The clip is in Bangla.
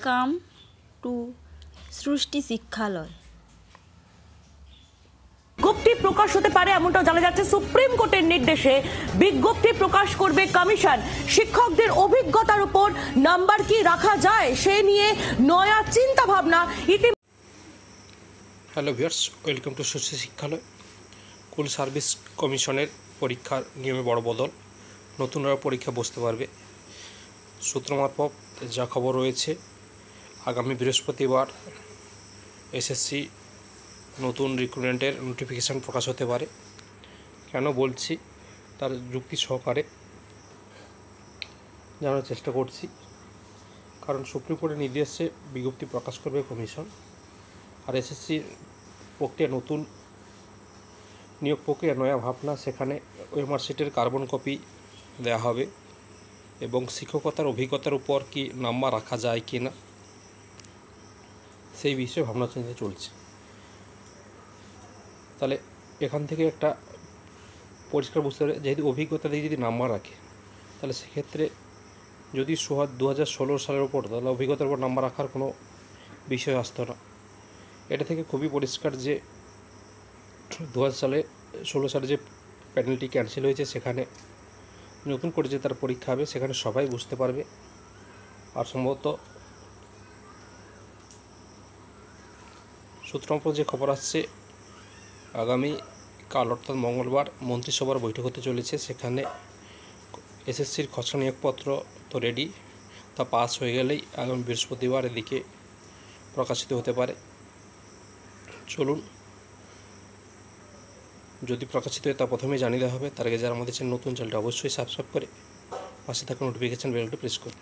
ওয়েলকাম টু সৃষ্টি শিক্ষালয়। বিজ্ঞপ্তি প্রকাশ হতে পারে এমনটাও জানা যাচ্ছে। সুপ্রিম কোর্টের নির্দেশে বিজ্ঞপ্তি প্রকাশ করবে কমিশন। শিক্ষকদের অভিজ্ঞতার উপর নাম্বার কি রাখা যায় সে নিয়ে নয়া চিন্তা ভাবনা। হ্যালো ভিউয়ার্স, ওয়েলকাম টু সৃষ্টি শিক্ষালয়। স্কুল সার্ভিস কমিশনের পরীক্ষার নিয়মে বড় বদল, নতুনরা পরীক্ষা বসতে পারবে। সূত্র মারফত যা খবর রয়েছে, আগামী বৃহস্পতিবার এসএসসি নতুন রিক্রুটমেন্টের নোটিফিকেশান প্রকাশ হতে পারে। কেন বলছি তার যুক্তি সহকারে জানার চেষ্টা করছি। কারণ সুপ্রিম কোর্টের নির্দেশে বিজ্ঞপ্তি প্রকাশ করবে কমিশন, আর এসএসসির প্রক্রিয়া নতুন নিয়োগ প্রক্রিয়া নয়া ভাবনা। সেখানে ওএমআর শিটের কার্বন কপি দেওয়া হবে এবং শিক্ষকতার অভিজ্ঞতার উপর কি নাম্বার রাখা যায় কি না সেই বিষয়ে ভাবনা চিন্তা চলছে। তাহলে এখান থেকে একটা পরিষ্কার বুঝতে পারে, যেহেতু অভিজ্ঞতা দিয়ে যদি নাম্বার রাখে তাহলে সেক্ষেত্রে যদি 2016 সালের ওপর, তাহলে অভিজ্ঞতার উপর নাম্বার রাখার কোনো বিষয় আসতো না। এটা থেকে খুবই পরিষ্কার যে 2016 সালে যে প্যানেলটি ক্যান্সেল হয়েছে, সেখানে নতুন করে যে তার পরীক্ষা হবে সেখানে সবাই বুঝতে পারবে। আর সম্ভবত সূত্রমত যে খবর আসছে, আগামী কাল অর্থাৎ মঙ্গলবার মন্ত্রিসভার বৈঠক হতে চলেছে। সেখানে এসএসসির খসড়া নিয়োগপত্র তো রেডি, তা পাস হয়ে গেলেই আগামী বৃহস্পতিবার এদিকে প্রকাশিত হতে পারে। চলুন, যদি প্রকাশিত হয় তা প্রথমেই জানিয়ে দেওয়া হবে। তার আগে যারা আমাদের চ্যানেল নতুন চ্যানেলটা অবশ্যই সাবস্ক্রাইব করে পাশে থাকা নোটিফিকেশান বেলটি প্রেস করুন।